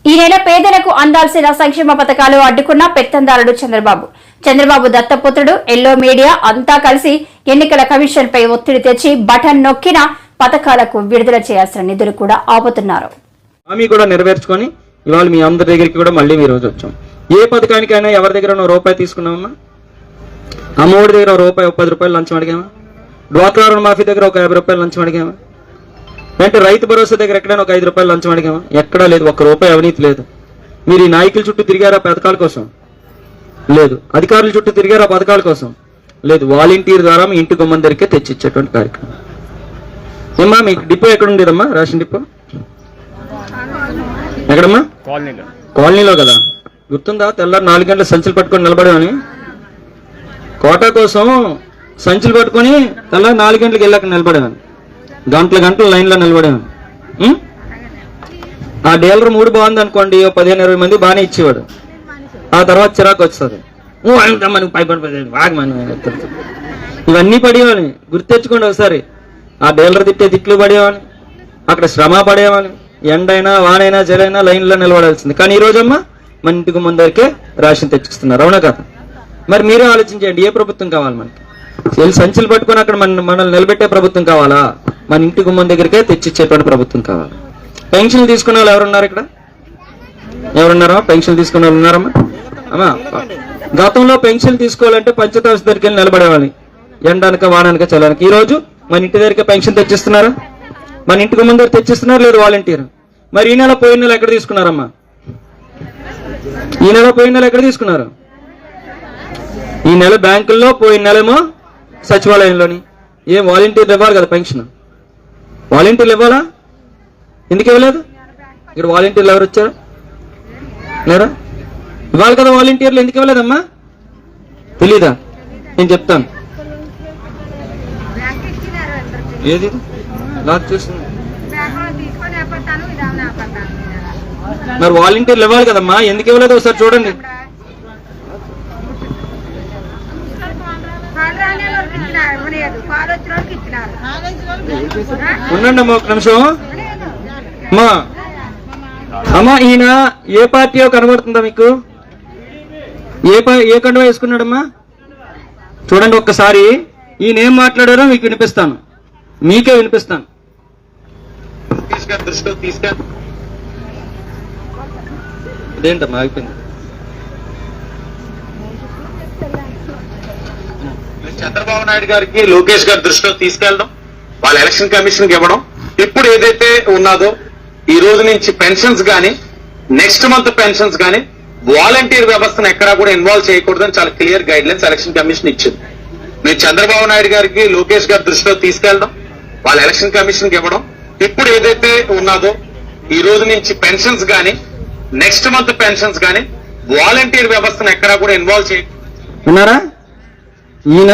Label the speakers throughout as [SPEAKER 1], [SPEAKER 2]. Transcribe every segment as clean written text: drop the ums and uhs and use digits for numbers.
[SPEAKER 1] ఈ నెల పేదలకు అందాల్సిన సంక్షేమ పథకాలు అడ్డుకున్న పెత్తందారుడు చంద్రబాబు దత్తపుత్రుడు ఎల్లో మీడియా అంతా కలిసి ఎన్నికల కమిషన్ పై ఒత్తిడి తెచ్చి బటన్ నొక్కిన పథకాలకు విడుదల చేయాల్సిన నిధులు కూడా ఆపుతున్నారు.
[SPEAKER 2] హామీ కూడా నెరవేర్చుకొని ఇవాళ మీ అందరి దగ్గరికి కూడా మళ్ళీ ఈ రోజు వచ్చాం. ఏ పథకానికైనా ఎవరి దగ్గర రూపాయి తీసుకున్నామమ్మా? అమ్మఒడి దగ్గర రూపాయి 10 రూపాయలు లంచం అడిగామా? డ్వాక్రా రుణమాఫీ దగ్గర ఒక 50 రూపాయలు లంచం అడిగామా? అంటే రైతు భరోసా దగ్గర ఎక్కడైనా ఒక 5 రూపాయలు లంచం అడిగామా? ఎక్కడా లేదు. 1 రూపాయి అవినీతి లేదు. మీరు ఈ నాయకుల చుట్టూ తిరిగారా పథకాల కోసం? లేదు. అధికారుల చుట్టూ తిరిగారా పథకాల కోసం? లేదు. వాలంటీర్ ద్వారా మీ ఇంటి గుమ్మం దగ్గరికే తెచ్చిచ్చేటువంటి కార్యక్రమం. ఏమ్మా మీ డిపో ఎక్కడ ఉండేదమ్మా? రేషన్ డిపో ఎక్కడమ్మా? కాలనీలో కదా. గుర్తుందా? తెల్లారు 4 గంటల సంచులు పట్టుకొని నిలబడేవని, కోటా కోసం సంచులు పట్టుకొని తెల్లారి 4 గంటలకు వెళ్ళాక నిలబడేవాని, గంటల లైన్లో నిలబడేవాని. ఆ డీలర్ మూడు బాగుంది అనుకోండి, 15-20 మంది బాగానే ఇచ్చేవాడు. ఆ తర్వాత చిరాకు వస్తుంది. ఇవన్నీ పడేవాని గుర్తెచ్చుకోండి ఒకసారి. ఆ డీలర్ తిట్టే తిట్లు పడేవాని, అక్కడ శ్రమ పడేవాని, ఎండైనా వానైనా జలైనా లైన్లో నిలబడాల్సింది. కానీ ఈ రోజమ్మా మన ఇంటికి ముందరికే రేషన్ తెచ్చిస్తున్నారు. అవునా కదా? మరి మీరే ఆలోచించండి, ఏ ప్రభుత్వం కావాలి మనకి? సంచులు పట్టుకొని అక్కడ మనల్ని నిలబెట్టే ప్రభుత్వం కావాలా? మన ఇంటి గుమ్మం దగ్గరికే తెచ్చిచ్చేటువంటి ప్రభుత్వం కావాలి. పెన్షన్లు తీసుకునే వాళ్ళు ఎవరున్నారు ఇక్కడ? ఎవరున్నారా పెన్షన్ తీసుకునే వాళ్ళు? ఉన్నారమ్మా? అమ్మా, గతంలో పెన్షన్ తీసుకోవాలంటే పంచాయతీ ఆఫీస్ దగ్గరికి వెళ్ళి నిలబడేవాళ్ళని, ఎండనక వాననక చల్లనక. ఈ రోజు మన ఇంటి దగ్గరికి పెన్షన్ తెచ్చిస్తున్నారా? మన ఇంటికి ముందర తెచ్చిస్తున్నారు లేదు వాలంటీర్. మరి ఈ నెల పోయిన నెల ఎక్కడ తీసుకున్నారమ్మా? ఈ నెల పోయిన నెల ఎక్కడ తీసుకున్నారు? ఈ నెల బ్యాంకుల్లో, పోయిన నెలేమో సచివాలయంలోని. ఏం వాలంటీర్లు ఇవ్వాలి కదా పెన్షన్? వాలంటీర్లు ఇవ్వాలా? ఎందుకు ఇవ్వలేదు? ఇక్కడ వాలంటీర్లు ఎవరు వచ్చారు? లేరా? ఇవ్వాలి కదా వాలంటీర్లు, ఎందుకు ఇవ్వలేదమ్మా? తెలీదా? నేను చెప్తాను. ఏది నాకు చూస్తుంది. మరి వాలంటీర్లు ఇవ్వాలి కదమ్మా, ఎందుకు ఇవ్వలేదు ఒకసారి చూడండి. ఉండండి అమ్మా, 1 నిమిషం. అమ్మా ఈయన ఏ పార్టీయో కనబడుతుందా మీకు? ఏ కండువా వేసుకున్నాడమ్మా? చూడండి ఒక్కసారి. ఈయన ఏం మాట్లాడారో మీకు వినిపిస్తాను, మీకే వినిపిస్తాను. ఇదేంటమ్మా అయిపోయింది?
[SPEAKER 3] చంద్రబాబు నాయుడు గారికి లోకేష్ గారి దృష్టిలో తీసుకెళ్ళడం, వాళ్ళ ఎలక్షన్ కమిషన్ కి ఇవ్వడం. ఇప్పుడు ఏదైతే ఉన్నదో ఈ రోజు నుంచి పెన్షన్స్ గానీ, నెక్స్ట్ మంత్ పెన్షన్స్ గానీ వాలంటీర్ వ్యవస్థను ఎక్కడా కూడా ఇన్వాల్వ్ చేయకూడదని చాలా clear guide lines election commission ఇచ్చింది. మీరు చంద్రబాబు నాయుడు గారికి లోకేష్ గారి దృష్టిలో తీసుకెళ్ళడం, వాళ్ళ ఎలక్షన్ కమిషన్ కి ఇవ్వడం. ఇప్పుడు ఏదైతే ఉన్నదో ఈ రోజు నుంచి పెన్షన్స్ గానీ, నెక్స్ట్ మంత్ పెన్షన్స్ గానీ వాలంటీర్ వ్యవస్థను ఎక్కడా కూడా ఇన్వాల్వ్
[SPEAKER 2] చేయకున్నారా? ఈయన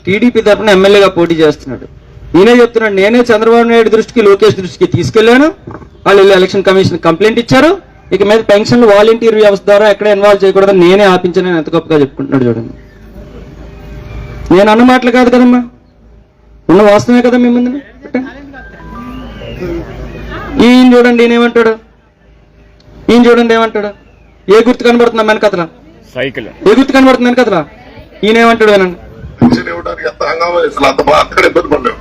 [SPEAKER 2] టీడీపీ తరఫున ఎమ్మెల్యేగా పోటీ చేస్తున్నాడు. ఈయనే చెప్తున్నాడు, నేనే చంద్రబాబు నాయుడు దృష్టికి లోకేష్ దృష్టికి తీసుకెళ్లాను, వాళ్ళు ఎలక్షన్ కమిషన్ కంప్లైంట్ ఇచ్చారు, ఇక మీద పెన్షన్లు వాలంటీర్ వ్యవస్థ ద్వారా ఎక్కడ ఇన్వాల్వ్ చేయకూడదని నేనే ఆపించానని ఎంత గొప్పగా చెప్పుకుంటున్నాడు. చూడండి, నేను అన్న మాటలు కాదు కదమ్మా, ఉన్న వాస్తవమే కదా మీ ముందు. ఈయన చూడండి, ఈయనేమంటాడు? ఈయన చూడండి ఏమంటాడు? ఏ గుర్తు కనబడుతుందా వెనకతల? సైకిల్. ఏ గుర్తు కనబడుతుంది వెనకతల? ఈయనేమంటాడు వినండి.
[SPEAKER 4] పెన్షన్ ఇవ్వడానికి ఎంత హంగామా చేస్తారు, అంత బాగా అక్కడ ఇబ్బంది పడలేవు.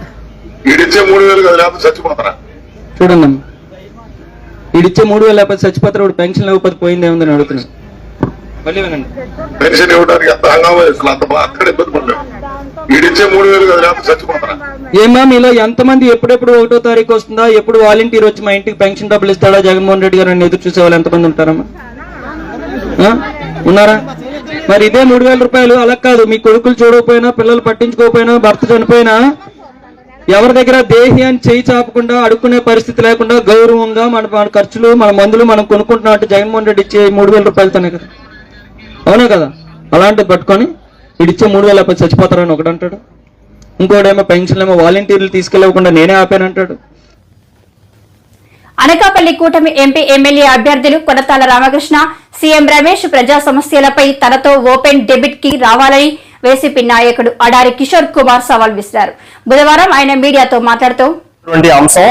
[SPEAKER 4] ఈడిచ్చే 3000 కదా, లేకపోతే చచ్చిపోతారా?
[SPEAKER 2] చూడండి అమ్మ, ఈడిచ్చే 3000 లేకపోతే చచ్చిపోతారు. పెన్షన్ లేకపోతే పోయింది ఏముందని అడుగుతున్నాడు. మళ్ళీ వినండి.
[SPEAKER 4] పెన్షన్ ఇవ్వడానికి ఎంత హంగామా చేస్తారు, అంత బాగా అక్కడ ఇబ్బంది పడలేవు. ఈడిచ్చే 3000 కదా, లేకపోతే చచ్చిపోతారా?
[SPEAKER 2] ఏమా మీలో ఎంతమంది ఎప్పుడెప్పుడు 1వ తారీఖు వస్తుందా, ఎప్పుడు వాలంటీర్ వచ్చి మా ఇంటికి పెన్షన్ డబ్బులు ఇస్తాడా జగన్మోహన్ రెడ్డి గారు ఎదురు చూసే వాళ్ళు ఎంతమంది ఉంటారమ్మా? ఉన్నారా? మరి ఇదే 3000 రూపాయలు అలా కాదు. మీ కొడుకులు చూడకపోయినా, పిల్లలు పట్టించుకోకపోయినా, భర్త చనిపోయినా ఎవరి దగ్గర దేహి అని చేయి చాపకుండా అడుక్కునే పరిస్థితి లేకుండా గౌరవంగా మన ఖర్చులు, మన మందులు మనం కొనుక్కుంటున్నాం అంటే జగన్మోహన్ రెడ్డి ఇచ్చే 3000 రూపాయలతోనే కదా. అవునా కదా? అలాంటిది పట్టుకొని ఇడిచ్చే 3000 లేకపోతే చచ్చిపోతారని ఒకటి అంటాడు, ఇంకోటేమో పెన్షన్ ఏమో వాలంటీర్లు తీసుకెళ్లకుండా నేనే ఆపానంటాడు.
[SPEAKER 1] అనకాపల్లి కూటమి ఎంపీ ఎమ్మెల్యే అభ్యర్థులు కొనతాల రామకృష్ణ, సీఎం రమేష్ ప్రజా సమస్యలపై తనతో ఓపెన్ డెబిట్ కి రావాలని వైసీపీ నాయకుడు అడారి కిషోర్ కుమార్ సవాల్ విసిరారు. బుధవారం ఆయన మీడియాతో మాట్లాడుతూ
[SPEAKER 5] అంశం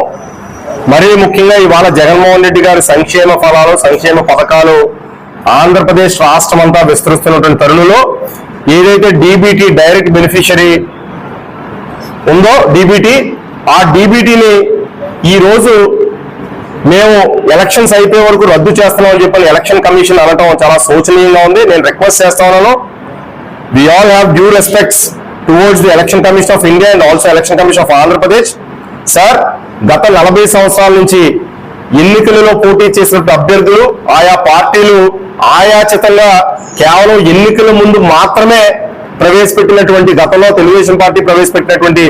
[SPEAKER 5] మరీ ముఖ్యంగా ఇవాళ జగన్మోహన్ రెడ్డి గారి సంక్షేమ ఫలాలు, సంక్షేమ పథకాలు ఆంధ్రప్రదేశ్ రాష్ట్రం అంతా విస్తరిస్తున్నటువంటి తరుణంలో ఏదైతే డీబీటీ డైరెక్ట్ బెనిఫిషరీ ఉందో ఆ డీబీటీని ఈ రోజు మేము ఎలక్షన్స్ అయిపోయే వరకు రద్దు చేస్తున్నామని చెప్పి ఎలక్షన్ కమిషన్ అనటం చాలా శోచనీయంగా ఉంది. నేను రిక్వెస్ట్ చేస్తా ఉన్నాను, we all have due respects towards the election commission of India and also election commission of Andhra Pradesh. Sir, గత 40 సంవత్సరాల నుంచి ఎన్నికలలో పోటీ చేసినటువంటి అభ్యర్థులు ఆయా పార్టీలు ఆయాచితంగా కేవలం ఎన్నికల ముందు మాత్రమే ప్రవేశపెట్టినటువంటి, గతంలో తెలుగుదేశం పార్టీ ప్రవేశపెట్టినటువంటి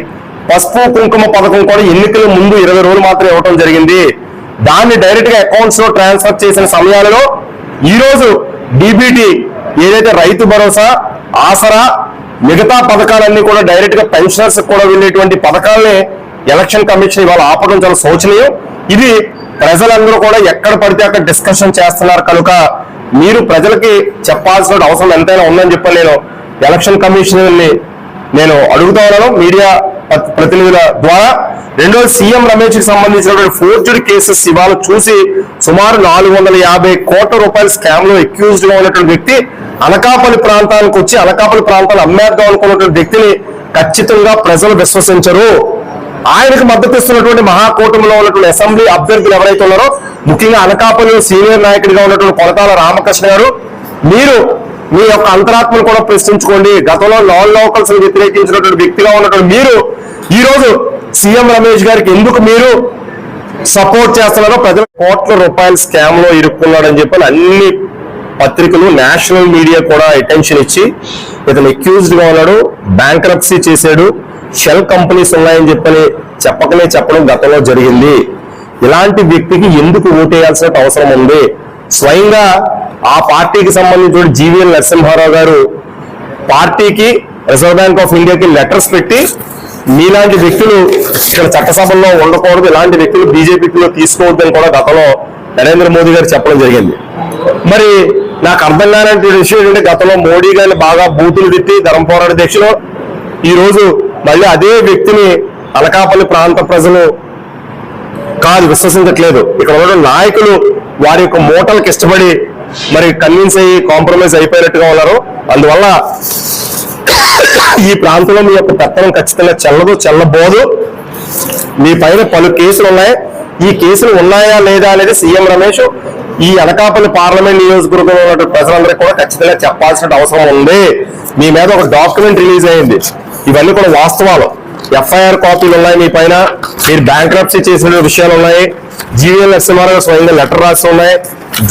[SPEAKER 5] పసుపు కుంకుమ పథకం కూడా ఎన్నికల ముందు 20 రోజులు మాత్రమే ఇవ్వడం జరిగింది. దాన్ని డైరెక్ట్ గా అకౌంట్స్ లో ట్రాన్స్ఫర్ చేసిన సమయాలలో ఈ రోజు డీబీటీ ఏదైతే రైతు భరోసా, ఆసరా, మిగతా పథకాలన్నీ కూడా డైరెక్ట్ గా పెన్షనర్స్ కూడా వెళ్ళేటువంటి పథకాలని ఎలక్షన్ కమిషన్ ఇవాళ ఆపడం చాలా శోచనీయం. ఇది ప్రజలందరూ కూడా ఎక్కడ పడితే అక్కడ డిస్కషన్ చేస్తున్నారు కనుక మీరు ప్రజలకి చెప్పాల్సిన అవసరం ఎంతైనా ఉందని చెప్పి నేను ఎలక్షన్ కమిషన్ నేను అడుగుతా ఉన్నాను మీడియా ప్రతినిధుల ద్వారా. రెండోది, సీఎం రమేష్ కి సంబంధించినటువంటి ఫోర్జరీ కేసెస్ ఇవాళ చూసి సుమారు 450 కోట్ల రూపాయల స్కామ్ లో అక్యూజ్డ్ గా ఉన్నటువంటి వ్యక్తి అనకాపల్లి ప్రాంతానికి వచ్చి అనకాపల్లి ప్రాంతాన్ని అమ్మేద్దాం అనుకున్నటువంటి వ్యక్తిని ఖచ్చితంగా ప్రజలు విశ్వసించరు. ఆయనకు మద్దతు ఇస్తున్నటువంటి మహాకూటమిలో ఉన్నటువంటి అసెంబ్లీ అభ్యర్థులు ఎవరైతే ఉన్నారో, ముఖ్యంగా అనకాపల్లి సీనియర్ నాయకుడిగా ఉన్నటువంటి కొలతాల రామకృష్ణ గారు, మీరు మీ యొక్క అంతరాత్మను కూడా ప్రశ్నించుకోండి. గతంలో నాన్ లోకల్స్ వ్యతిరేకించినటువంటి వ్యక్తిగా ఉన్నటువంటి మీరు ఈ రోజు సీఎం రమేష్ గారికి ఎందుకు మీరు సపోర్ట్ చేస్తున్నారో ప్రజలు కోట్ల రూపాయల స్కామ్ లో ఇరుక్కున్నాడని చెప్పి అన్ని పత్రికలు, నేషనల్ మీడియా కూడా అటెన్షన్ ఇచ్చి ఇతను అక్యూజ్డ్ గా ఉన్నాడు, బ్యాంక్రప్సీ చేశాడు, షెల్ కంపెనీస్ ఉన్నాయని చెప్పడం గతంలో జరిగింది. ఇలాంటి వ్యక్తికి ఎందుకు ఓటేయాల్సిన అవసరం ఉంది? స్వయంగా ఆ పార్టీకి సంబంధించిన జీవీఎల్ నరసింహారావు గారు పార్టీకి, రిజర్వ్ బ్యాంక్ ఆఫ్ ఇండియాకి లెటర్స్ పెట్టి మీలాంటి వ్యక్తులు ఇక్కడ చట్టసభల్లో ఉండకూడదు, ఇలాంటి వ్యక్తులు బీజేపీలో తీసుకోవద్దని కూడా గతంలో నరేంద్ర మోదీ గారు చెప్పడం జరిగింది. మరి నాకు అర్థం కానటువంటి విషయం ఏంటంటే, గతంలో మోడీ గారిని బాగా బూతులు తిట్టి ధర్మ పోరాట దీక్షలో ఈ రోజు మళ్ళీ అదే వ్యక్తిని అనకాపల్లి ప్రాంత ప్రజలు కాదు విశ్వసించట్లేదు. ఇక్కడ ఉన్న నాయకులు వారి యొక్క మూటలకు ఇష్టపడి మరి కన్విన్స్ అయ్యి కాంప్రమైజ్ అయిపోయినట్టుగా ఉన్నారు. అందువల్ల ఈ ప్రాంతంలో మీ యొక్క పెత్తనం ఖచ్చితంగా చెల్లబోదు. మీ పైన పలు కేసులు ఉన్నాయి. ఈ కేసులు ఉన్నాయా లేదా అనేది సీఎం రమేష్ ఈ అనకాపల్లి పార్లమెంట్ నియోజకవర్గంలో ఉన్న ప్రజలందరికీ కూడా ఖచ్చితంగా చెప్పాల్సిన అవసరం ఉంది. మీ మీద ఒక డాక్యుమెంట్ రిలీజ్ అయింది, ఇవన్నీ కూడా వాస్తవాలు. ఎఫ్ఐఆర్ కాపీలు ఉన్నాయి మీ పైన, మీరు బ్యాంక్రప్సీ చేసిన విషయాలు ఉన్నాయి, జీవీఎల్ నరసింహారావు స్వయంగా లెటర్ రాసి ఉన్నాయి,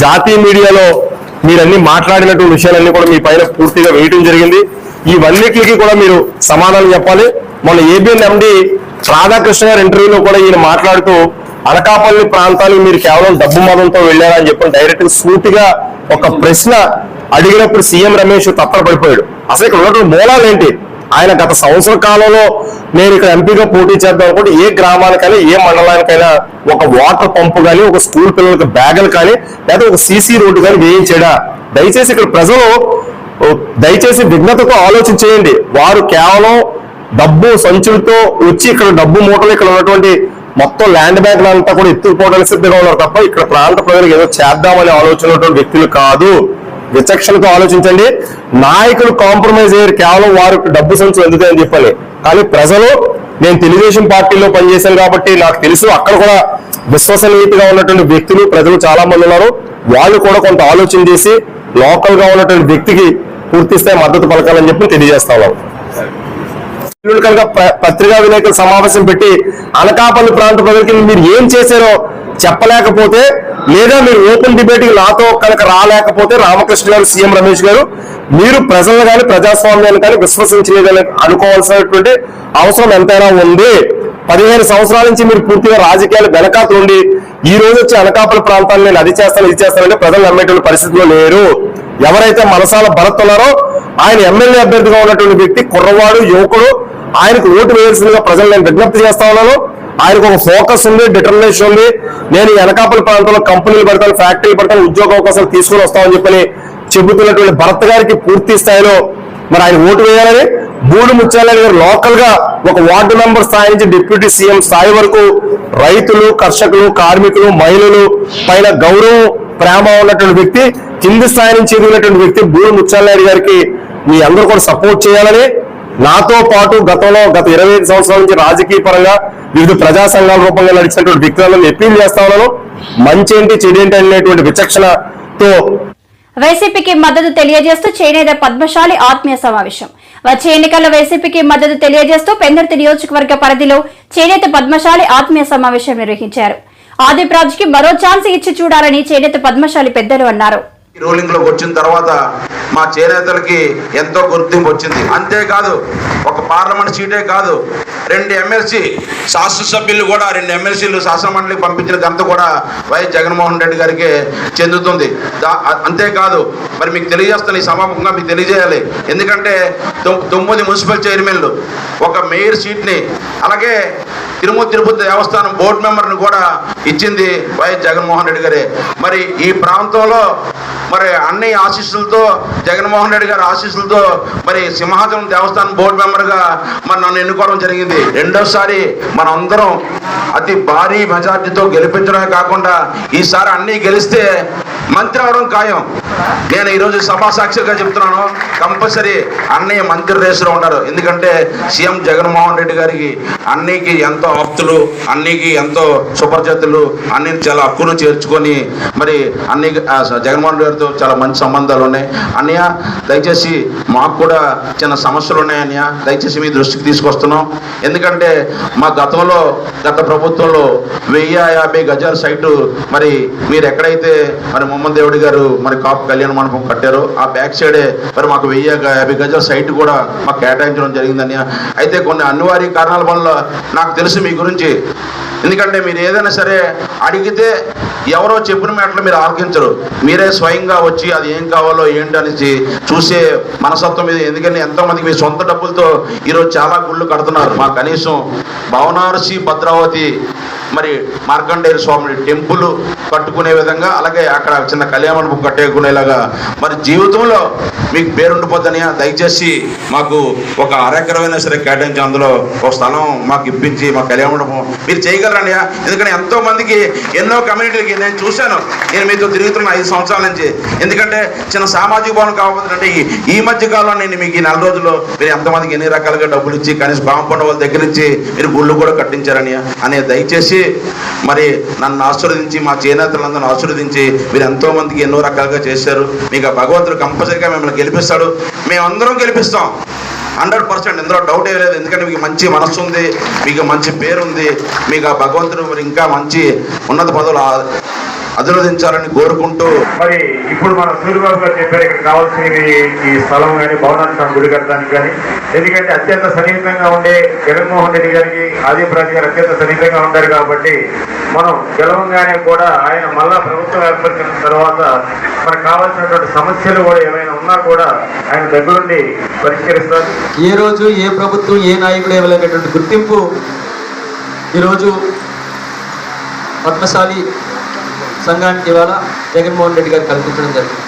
[SPEAKER 5] జాతీయ మీడియాలో మీరన్నీ మాట్లాడినటువంటి విషయాలన్నీ కూడా మీ పైన పూర్తిగా వేయడం జరిగింది. ఇవన్నిటికి కూడా మీరు సమాధానం చెప్పాలి. మొన్న ఏబిఎన్ ఎండి రాధాకృష్ణ గారి ఇంటర్వ్యూలో కూడా ఈయన మాట్లాడుతూ అనకాపల్లి ప్రాంతానికి మీరు కేవలం డబ్బు మతంతో వెళ్ళారా అని చెప్పి డైరెక్ట్ సూటిగా ఒక ప్రశ్న అడిగినప్పుడు సీఎం రమేష్ తత్తరపడిపోయాడు. అసలు ఇక్కడ ఉన్నటువంటి మూలాలు ఏంటి? ఆయన గత సంవత్సర కాలంలో నేను ఇక్కడ ఎంపీగా పోటీ చేద్దాం అనుకుంటే ఏ గ్రామానికైనా ఏ మండలానికైనా ఒక వాటర్ పంపు కానీ, ఒక స్కూల్ పిల్లలకి బ్యాగులు కానీ, లేదా ఒక సీసీ రోడ్డు కానీ వేయించాడా? దయచేసి ఇక్కడ ప్రజలు విఘ్నతతో ఆలోచించేయండి. వారు కేవలం డబ్బు సంచులతో వచ్చి ఇక్కడ డబ్బు మూటలు ఇక్కడ ఉన్నటువంటి మొత్తం ల్యాండ్ బ్యాంక్ అంతా కూడా ఎత్తుకుపోవడానికి సిద్ధంగా ఉన్నారు తప్ప ఇక్కడ ప్రాంత ప్రజలకు ఏదో చేద్దామనే ఆలోచన ఉన్నటువంటి వ్యక్తులు కాదు. విచక్షణతో ఆలోచించండి. నాయకులు కాంప్రమైజ్ అయ్యారు కేవలం వారు డబ్బు సంచులు ఎందుకని చెప్పాలి. కానీ ప్రజలు, నేను తెలుగుదేశం పార్టీలో పనిచేశాను కాబట్టి నాకు తెలుసు, అక్కడ కూడా విశ్వసనీయతగా ఉన్నటువంటి వ్యక్తులు ప్రజలు చాలా మంది ఉన్నారు. వాళ్ళు కూడా కొంత ఆలోచన చేసి లోకల్ గా ఉన్నటువంటి వ్యక్తికి పూర్తి స్థాయి మద్దతు పలకాలని చెప్పి తెలియజేస్తా ఉన్నాం. కనుక పత్రికా విలేకరుల సమావేశం పెట్టి అనకాపల్లి ప్రాంత ప్రజలకి మీరు ఏం చేశారో చెప్పలేకపోతే, లేదా మీరు ఓపెన్ డిబేట్ నాతో కనుక రాలేకపోతే రామకృష్ణ గారు, సీఎం రమేష్ గారు, మీరు ప్రజలను కానీ ప్రజాస్వామ్యాన్ని కానీ విశ్వసించలేదని అనుకోవాల్సినటువంటి అవసరం ఎంతైనా ఉంది. 15 సంవత్సరాల నుంచి మీరు పూర్తిగా రాజకీయాలు వెనకాతలు ఉండి ఈ రోజు వచ్చి అనకాపల్లి ప్రాంతాన్ని నేను అది చేస్తాను ఇది చేస్తానంటే ప్రజలు నమ్మేటువంటి పరిస్థితిలో లేరు. ఎవరైతే మనసాల భరత్ ఉన్నారో ఆయన ఎమ్మెల్యే అభ్యర్థిగా ఉన్నటువంటి వ్యక్తి కుర్రవాడు, యువకుడు, ఆయనకు ఓటు వేయాల్సిందిగా ప్రజలు నేను విజ్ఞప్తి చేస్తా ఉన్నాను. ఆయనకు ఒక ఫోకస్ ఉంది, డిటర్మినేషన్ ఉంది. నేను ఈ అనకాపల్లి ప్రాంతంలో కంపెనీలు పెడతాను, ఫ్యాక్టరీలు పెడతాను, ఉద్యోగ అవకాశాలు తీసుకుని వస్తామని చెప్పని చెబుతున్నటువంటి భరత్ గారికి పూర్తి స్థాయిలో మరి ఆయన ఓటు వేయాలని, బూడు ముత్యాలయ్య గారు లోకల్ గా ఒక వార్డు మెంబర్ స్థాయి నుంచి డిప్యూటీ సీఎం స్థాయి వరకు రైతులు, కర్షకులు, కార్మికులు, మహిళలు పైన గౌరవం, ప్రేమ ఉన్నటువంటి వ్యక్తి, కింది స్థాయి నుంచి ఎదిగినటువంటి వ్యక్తి బూరు ముత్యాలనాయుడు గారికి మీ అందరూ కూడా సపోర్ట్ చేయాలని, నాతో పాటు గత 25 సంవత్సరాల నుంచి రాజకీయ పరంగా వివిధ ప్రజా సంఘాల రూపంగా నడిచినటువంటి వ్యక్తులను అప్పీల్ చేస్తా ఉన్నాను. మంచేంటి చెడేంటి అనేటువంటి విచక్షణతో
[SPEAKER 1] వైసీపీకి మద్దతు తెలియజేస్తూ చేనేత పద్మశాలి ఆత్మీయ సమావేశం. వచ్చే ఎన్నికల్లో వైసీపీకి మద్దతు తెలియజేస్తూ పెందుర్తి నియోజకవర్గ పరిధిలో చేనేత పద్మశాలి ఆత్మీయ సమావేశం నిర్వహించారు. ఆదిప్రాజ్కి మరో ఛాన్స్ ఇచ్చి చూడాలని చేనేత పద్మశాలి పెద్దలు అన్నారు.
[SPEAKER 6] రూలింగ్ లోకి వచ్చిన తర్వాత మా చేనేతలకి ఎంతో గుర్తింపు వచ్చింది. అంతేకాదు ఒక పార్లమెంట్ సీటే కాదు, 2 ఎమ్మెల్సీ శాసనసభ్యులు కూడా 2 ఎమ్మెల్సీలు శాసనమండలికి పంపించిన ఘనత కూడా వైఎస్ జగన్మోహన్ రెడ్డి గారికి చెందుతుంది. అంతేకాదు మరి మీకు తెలియజేస్తాను, ఈ సభాముఖంగా మీకు తెలియజేయాలి. ఎందుకంటే 9 మున్సిపల్ చైర్మన్లు, ఒక మేయర్ సీట్ని, అలాగే తిరుపతి దేవస్థానం బోర్డు మెంబర్ని కూడా ఇచ్చింది వైఎస్ జగన్మోహన్ రెడ్డి గారే. మరి ఈ ప్రాంతంలో మరి అన్ని ఆశీస్సులతో, జగన్మోహన్ రెడ్డి గారి ఆశీస్సులతో మరి సింహాచలం దేవస్థానం బోర్డు మెంబర్గా మరి నన్ను ఎన్నుకోవడం జరిగింది. రెండోసారి మనం అందరం అతి భారీ మెజార్టీతో గెలిపించడమే కాకుండా ఈసారి అన్ని గెలిస్తే మంత్రి అవడం ఖాయం. నేను ఈరోజు సభా సాక్షిగా చెప్తున్నాను, కంపల్సరీ అన్నయ్య మంత్రి రేసులో ఉంటారు. ఎందుకంటే సీఎం జగన్మోహన్ రెడ్డి గారికి అన్నికి ఎంతో ఆప్తులు, అన్నికి ఎంతో సుపరిచితులు, అన్ని చాలా హక్కును చేర్చుకొని మరి అన్ని జగన్మోహన్ గారితో చాలా మంచి సంబంధాలు ఉన్నాయి. అన్నయ్య దయచేసి మాకు కూడా చిన్న సమస్యలు ఉన్నాయి అన్నయ్య, దయచేసి మీ దృష్టికి తీసుకొస్తున్నాం. ఎందుకంటే మా గత ప్రభుత్వంలో 1050 గజాల సైటు మరి మీరు ఎక్కడైతే మరి మొహమ్మద్ దేవుడి గారు మరి కాపు కళ్యాణ మండపం కట్టారో ఆ బ్యాక్ సైడే మరి మాకు 1050 గజాల సైట్ కూడా మాకు కేటాయించడం జరిగిందని. అయితే కొన్ని అనివార్య కారణాల వల్ల నాకు తెలుసు మీ గురించి. ఎందుకంటే మీరు ఏదైనా సరే అడిగితే ఎవరో చెప్పిన మాటలు మీరు ఆలకించరు, మీరే స్వయంగా వచ్చి అది ఏం కావాలో ఏంటి అనేసి చూసే మనసత్వం మీద. ఎందుకంటే ఎంతోమందికి మీ సొంత డబ్బులతో ఈరోజు చాలా గుళ్ళు కడుతున్నారు. మా కనీసం భవనార్సి భద్రావతి మరి మార్కండేయ స్వామి టెంపుల్ కట్టుకునే విధంగా, అలాగే అక్కడ చిన్న కళ్యాణ మండపం కట్టుకునేలాగా మరి జీవితంలో మీకు పేరుండిపోద్దని దయచేసి మాకు ఒక అరెకరమైనా సరే కేటాయించి అందులో ఒక స్థలం మాకు ఇప్పించి మా కళ్యాణ మండపం మీరు చేయగలరని. ఎందుకంటే ఎంతో మందికి ఎన్నో కమ్యూనిటీలకి నేను చూశాను, నేను మీతో తిరుగుతున్న 5 సంవత్సరాల నుంచి. ఎందుకంటే చిన్న సామాజిక భవనం కాకపోతే ఈ మధ్య కాలంలో నేను మీకు ఈ 4 రోజుల్లో మీరు ఎంతమందికి ఎన్ని రకాలుగా డబ్బులు ఇచ్చి కనీసం కాంపౌండ్ వాళ్ళ దగ్గర నుంచి మీరు గుళ్ళు కూడా కట్టించారని అనే దయచేసి మరి నన్ను ఆశీర్వదించి మా చేనేతలందరూ ఆశీర్వదించి మీరు ఎంతో మందికి ఎన్నో రకాలుగా చేశారు. మీకు భగవంతుడు కంపల్సరీగా మిమ్మల్ని గెలిపిస్తాడు, మేమందరం గెలిపిస్తాం 100%. ఇందులో డౌట్ ఏ లేదు. ఎందుకంటే మీకు మంచి మనస్సు ఉంది, మీకు మంచి పేరుంది, మీకు ఆ భగవంతుడు మరి ఇంకా మంచి ఉన్నత పదవులు అభినందించాలని కోరుకుంటూ
[SPEAKER 7] మరి ఇప్పుడు మన సూర్యబాబు గారు చెప్పారు ఇక్కడ కావాల్సినవి ఈ స్థలం కానీ భవనాన్ని గుడి కట్టడానికి కానీ. ఎందుకంటే అత్యంత సన్నిహితంగా ఉండే జగన్మోహన్ రెడ్డి గారికి ఆదిప్రాజ్ గారు అత్యంత సన్నిహితంగా ఉంటారు కాబట్టి మనం గెలవంగానే కూడా ఆయన మళ్ళా ప్రభుత్వం ఏర్పడిన తర్వాత మనకు కావాల్సినటువంటి సమస్యలు కూడా ఏమైనా ఉన్నా కూడా ఆయన దగ్గరుండి పరిష్కరిస్తారు.
[SPEAKER 2] ఏ రోజు ఏ ప్రభుత్వం ఏ నాయకుడు ఇవ్వలేనటువంటి గుర్తింపు ఈరోజు పద్మశాలి సంఘానికి ఇవాళ జగన్మోహన్ రెడ్డి గారు కల్పించడం జరిగింది.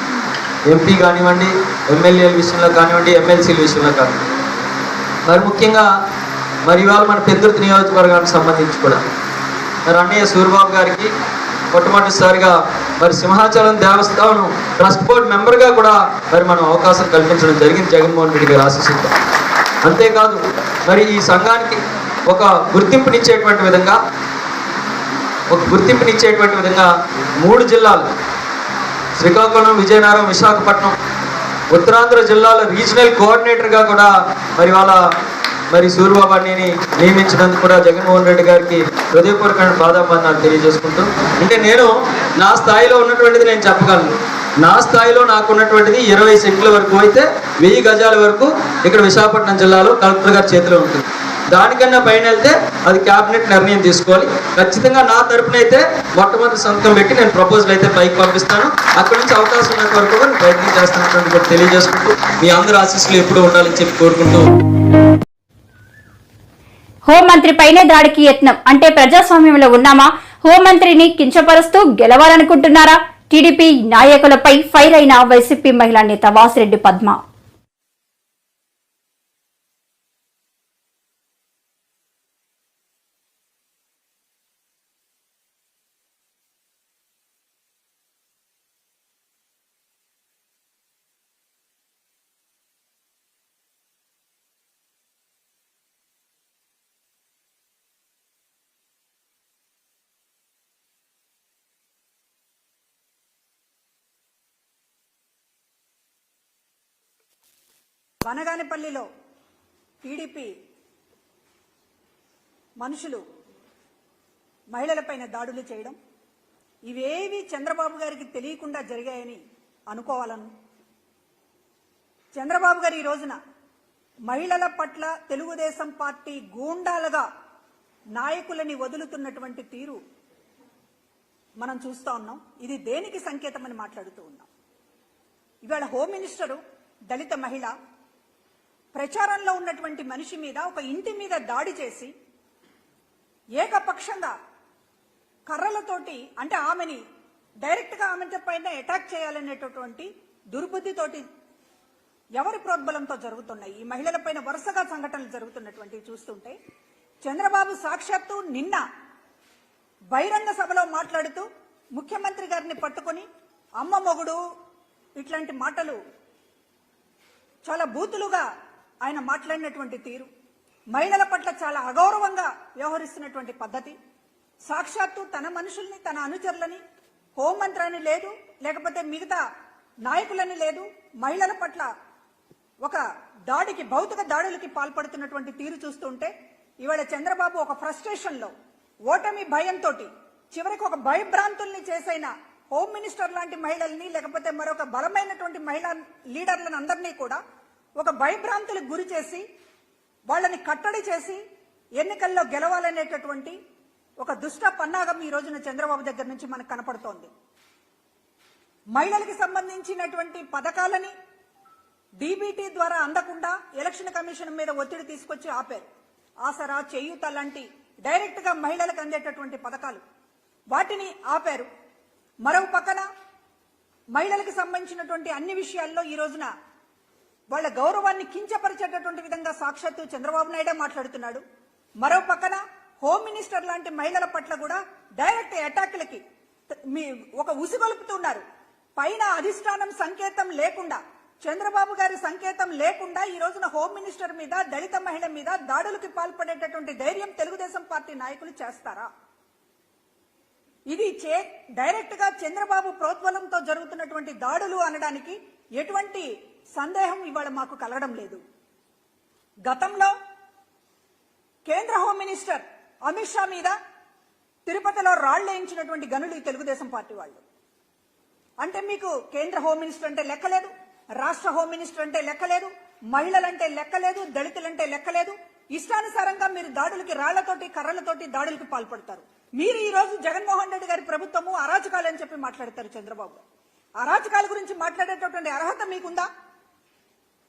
[SPEAKER 2] ఎంపీ కానివ్వండి, ఎమ్మెల్యేల విషయంలో కానివ్వండి, ఎమ్మెల్సీల విషయంలో కానివ్వండి. మరి ముఖ్యంగా మరి ఇవాళ మన పెందుర్తి నియోజకవర్గానికి సంబంధించి కూడా మరి అన్నయ్య సూర్యబాబు గారికి మొట్టమొదటిసారిగా మరి సింహాచలం దేవస్థానం ట్రస్ట్ బోర్డు మెంబర్గా కూడా మరి మనం అవకాశం కల్పించడం జరిగింది జగన్మోహన్ రెడ్డి గారి ఆశీస్సులతో. అంతేకాదు మరి ఈ సంఘానికి ఒక గుర్తింపునిచ్చేటువంటి విధంగా 3 జిల్లాలు శ్రీకాకుళం, విజయనగరం, విశాఖపట్నం, ఉత్తరాంధ్ర జిల్లాల రీజనల్ కోఆర్డినేటర్గా కూడా మరి వాళ్ళ మరి సూర్యబాబు అన్నయ్యని నియమించినందుకు కూడా జగన్మోహన్ రెడ్డి గారికి హృదయపూర్వకమైన బాధాబంధాలు తెలియజేసుకుంటూ, అంటే నేను నా స్థాయిలో ఉన్నటువంటిది నేను చెప్పగలను. నా స్థాయిలో నాకు ఉన్నటువంటిది 20 సెంట్ల వరకు అయితే 1000 గజాల వరకు ఇక్కడ విశాఖపట్నం జిల్లాలో కలెక్టర్ గారి చేతిలో ఉంటుంది. దానికన్నా పైన వెళ్తే అది క్యాబినెట్ నిర్ణయం తీసుకోవాలి. ఖచ్చితంగా నా తరపున అయితే మొట్టమొదటి సంతకం పెట్టి నేను ప్రపోజల్ అయితే పైకి పంపిస్తాను. అక్కడి నుంచి అవకాశం ఉన్నంత వరకు కూడా నేను ప్రయత్నం చేస్తున్నటువంటి కూడా తెలియజేసుకుంటూ మీ అందరి ఆశీస్సులు ఎప్పుడూ ఉండాలని చెప్పి కోరుకుంటూ.
[SPEAKER 1] హోంమంత్రిపైనే దాడికి యత్నం అంటే ప్రజాస్వామ్యంలో ఉన్నామా? హోంమంత్రిని కించపరుస్తూ గెలవాలనుకుంటున్నారా? టీడీపీ నాయకులపై ఫైర్ అయిన వైసీపీ మహిళా నేత వాసిరెడ్డి పద్మ.
[SPEAKER 8] బనగానపల్లిలో టీడీపీ మనుషులు మహిళలపైన దాడులు చేయడం ఇవేవి చంద్రబాబు గారికి తెలియకుండా జరిగాయని అనుకోవాలను. చంద్రబాబు గారు ఈ రోజున మహిళల పట్ల తెలుగుదేశం పార్టీ గూండాలుగా నాయకులని వదులుతున్నటువంటి తీరు మనం చూస్తూ ఉన్నాం. ఇది దేనికి సంకేతమని మాట్లాడుతూ ఉన్నాం. ఇవాళ హోమ్ మినిస్టరు దళిత మహిళ ప్రచారంలో ఉన్నటువంటి మనిషి మీద ఒక ఇంటి మీద దాడి చేసి ఏకపక్షంగా కర్రలతోటి అంటే ఆమెని డైరెక్ట్గా ఆమె పైన అటాక్ చేయాలనేటటువంటి దుర్బుద్ధితోటి ఎవరి ప్రోద్బలంతో జరుగుతున్నాయి ఈ మహిళలపైన వరుసగా సంఘటనలు జరుగుతున్నటువంటి చూస్తుంటే చంద్రబాబు సాక్షాత్తు నిన్న బహిరంగ సభలో మాట్లాడుతూ ముఖ్యమంత్రి గారిని పట్టుకొని అమ్మ మొగుడు ఇట్లాంటి మాటలు చాలా బూతులుగా ఆయన మాట్లాడినటువంటి తీరు, మహిళల పట్ల చాలా అగౌరవంగా వ్యవహరిస్తున్నటువంటి పద్ధతి, సాక్షాత్తు తన మనుషుల్ని తన అనుచరులని హోంమంత్రి అని లేదు, లేకపోతే మిగతా నాయకులని లేదు, మహిళల పట్ల ఒక దాడికి భౌతిక దాడులకి పాల్పడుతున్నటువంటి తీరు చూస్తుంటే ఇవాళ చంద్రబాబు ఒక ఫ్రస్ట్రేషన్ లో ఓటమి భయంతో చివరికి ఒక భయభ్రాంతుల్ని చేసైన హోమ్ మినిస్టర్ లాంటి మహిళల్ని లేకపోతే మరొక బలమైనటువంటి మహిళా లీడర్లను అందరినీ కూడా ఒక భయభ్రాంతులకు గురి చేసి వాళ్ళని కట్టడి చేసి ఎన్నికల్లో గెలవాలనేటటువంటి ఒక దుష్ట పన్నాగం ఈ రోజున చంద్రబాబు దగ్గర నుంచి మనకు కనపడుతోంది. మహిళలకు సంబంధించినటువంటి పథకాలని డీబీటీ ద్వారా అందకుండా ఎలక్షన్ కమిషన్ మీద ఒత్తిడి తీసుకొచ్చి ఆపారు. ఆసరా, చేయూత లాంటి డైరెక్ట్ గా మహిళలకు అందేటటువంటి పథకాలు వాటిని ఆపారు. మరో పక్కన మహిళలకు సంబంధించినటువంటి అన్ని విషయాల్లో ఈ రోజున వాళ్ళ గౌరవాన్ని కించపరిచేటటువంటి విధంగా సాక్షాత్తు చంద్రబాబు నాయుడే మాట్లాడుతున్నాడు. మరో పక్కన హోమ్ మినిస్టర్ లాంటి మహిళల పట్ల కూడా డైరెక్ట్ అటాక్లకి ఒక ఉసిగొలుపుతున్నారు. పైన అధిష్టానం సంకేతం లేకుండా, చంద్రబాబు గారి సంకేతం లేకుండా ఈ రోజున హోమ్ మినిస్టర్ మీద, దళిత మహిళ మీద దాడులకు పాల్పడేటటువంటి ధైర్యం తెలుగుదేశం పార్టీ నాయకులు చేస్తారా? ఇది డైరెక్ట్ గా చంద్రబాబు ప్రోద్బలంతో జరుగుతున్నటువంటి దాడులు అనడానికి ఎటువంటి సందేహం ఇవాళ మాకు కలగడం లేదు. గతంలో కేంద్ర హోమ్ మినిస్టర్ అమిత్ షా మీద తిరుపతిలో రాళ్లేయించినటువంటి గనులు ఈ తెలుగుదేశం పార్టీ వాళ్ళు. అంటే మీకు కేంద్ర హోమ్ మినిస్టర్ అంటే లెక్కలేదు, రాష్ట్ర హోమ్ మినిస్టర్ అంటే లెక్కలేదు, మహిళలంటే లెక్కలేదు, దళితులంటే లెక్కలేదు. ఇష్టానుసారంగా మీరు దాడులకి రాళ్లతోటి కర్రలతోటి దాడులకు పాల్పడతారు. మీరు ఈ రోజు జగన్మోహన్ రెడ్డి గారి ప్రభుత్వము అరాచకాలు అని చెప్పి మాట్లాడతారు. చంద్రబాబు అరాచకాల గురించి మాట్లాడేటటువంటి అర్హత మీకుందా?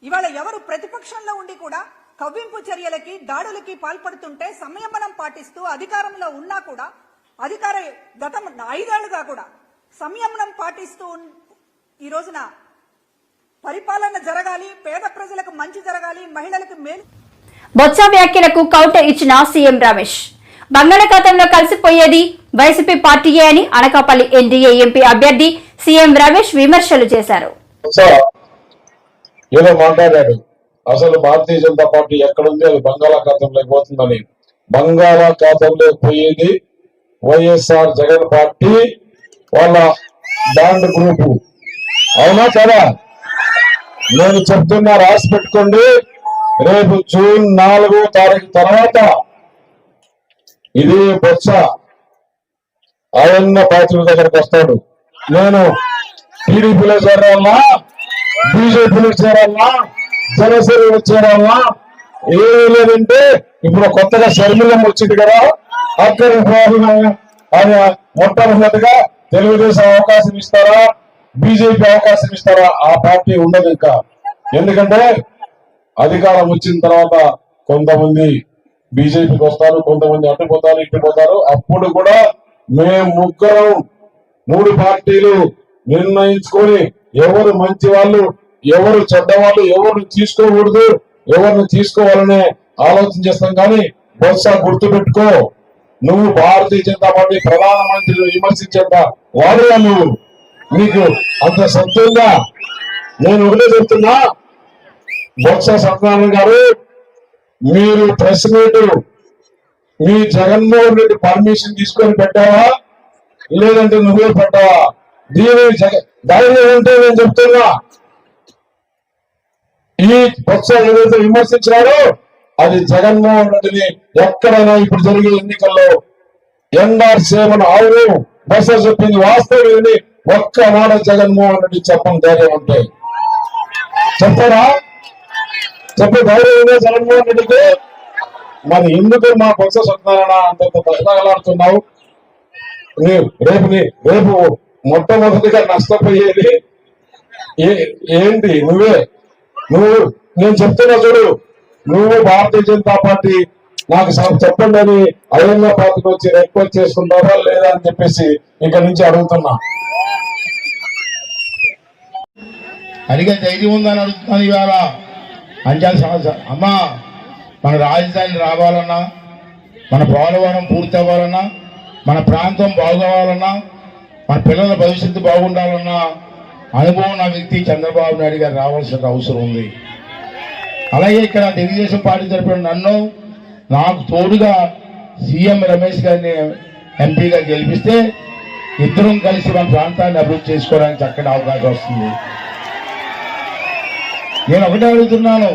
[SPEAKER 8] ఇవాళ ఎవరు ప్రతిపక్షంలో ఉండి కూడా కవ్వింపు చర్యలకి దాడులకి పాల్పడుతుంటే సంయమనం పాటిస్తూ అధికారంలో ఉన్నా కూడా గత 5 ఏళ్లుగా కూడా సంయమనం పాటిస్తూ ఈ రోజున పరిపాలన జరగాలి, పేద ప్రజలకు మంచి జరగాలి, మహిళలకు మేలు.
[SPEAKER 1] బొత్స వ్యాఖ్యలకు కౌంటర్ ఇచ్చిన సీఎం రమేష్ బంగాళాఖాతంలో కలిసిపోయేది వైసీపీ పార్టీయే అని అనకాపల్లి ఎన్డీఏ ఎంపీ అభ్యర్థి సీఎం రమేష్ విమర్శలు చేశారు.
[SPEAKER 4] ఏదో మాట్లాడాడు, అసలు భారతీయ జనతా పార్టీ ఎక్కడుంది అది బంగాళాఖాతంలో పోతుందని. బంగాళాఖాతంలో పోయేది వైఎస్ఆర్ జగన్ పార్టీ వాళ్ళ బ్యాండ్ గ్రూపు. అవునా కదా? నేను చెప్తున్నా, రాసి పెట్టుకోండి. రేపు జూన్ 4వ తారీఖు తర్వాత ఇది బొత్స ఆయన్న పార్టీల దగ్గరకు వస్తాడు. నేను టీడీపీలో చేరాలా, బీజేపీలో చేరాలా, జనసేనలో చేరాలా, ఏమీ లేదంటే ఇప్పుడు కొత్తగా షర్మిలం వచ్చింది కదా, అక్కడికి పోవాలని ఆయన మొట్టమొదటిగా తెలుగుదేశం అవకాశం ఇస్తారా, బీజేపీ అవకాశం ఇస్తారా? ఆ పార్టీ ఉండదు ఇంకా. ఎందుకంటే అధికారం వచ్చిన తర్వాత కొంతమంది బీజేపీకి వస్తారు, కొంతమంది అడ్డుపోతారు, ఇట్టుపోతారు. అప్పుడు కూడా మేము ముగ్గురం 3 పార్టీలు నిర్ణయించుకొని ఎవరు మంచి వాళ్ళు, ఎవరు చెడ్డవాళ్ళు, ఎవరు తీసుకోకూడదు, ఎవరిని తీసుకోవాలనే ఆలోచన చేస్తాం. కానీ బొత్స గుర్తుపెట్టుకో, నువ్వు భారతీయ జనతా పార్టీ ప్రధానమంత్రిని విమర్శించేంత వాడుగా నువ్వు, నీకు అంత సత్యంగా. నేను ఒకటే చెప్తున్నా, బొత్స సత్యనారాయణ గారు, మీరు press meet me Jaganmohan Reddy permission తీసుకొని పెట్టావా, లేదంటే నువ్వే పెట్టావా? దీని ధైర్యం ఉంటే నేను చెప్తున్నా, ఈ బొత్స ఏదైతే విమర్శించారో అది జగన్మోహన్ రెడ్డిని ఎక్కడైనా ఇప్పుడు జరిగే ఎన్నికల్లో ఎన్ఆర్ సేవను అవును బొత్స చెప్పింది వాస్తవం ఒక్క మాట జగన్మోహన్ రెడ్డి చెప్పని ధైర్యం ఉంటే చెప్తారా? చెప్పే ధైర్యం ఉందే జగన్మోహన్ రెడ్డికి? మరి ఎందుకు మా బొత్స సత్యనారాయణ అంత తగలాడుతున్నావు? రేపు మొట్టమొదటిగా నష్టపోయేది ఏంటి? నువ్వు నేను చెప్తున్నా చూడు, నువ్వు భారతీయ జనతా పార్టీ నాకు చెప్పండి అని అయ్యన్న పార్టీకి వచ్చి రిక్వెస్ట్ చేసుకుంటారా లేదా అని చెప్పేసి ఇక్కడ నుంచి అడుగుతున్నా.
[SPEAKER 9] అడిగే ధైర్యం ఉందని అడుగుతున్నాను ఇవాళ. అంచాలి సమస్య అమ్మా, మన రాజధాని రావాలన్నా, మన పోలవరం పూర్తి అవ్వాలన్నా, మన ప్రాంతం బాగోవాలన్నా, మన పిల్లల భవిష్యత్తు బాగుండాలన్నా అనుభవం ఉన్న వ్యక్తి చంద్రబాబు నాయుడు గారు రావాల్సిన అవసరం ఉంది. అలాగే ఇక్కడ తెలుగుదేశం పార్టీ తరపున నన్ను నాకు తోడుగా సీఎం రమేష్ గారిని ఎంపీగా గెలిపిస్తే ఇద్దరం కలిసి మన ప్రాంతాన్ని అభివృద్ధి చేసుకోవడానికి చక్కటి అవకాశం వస్తుంది. నేను ఒకటే అడుగుతున్నాను,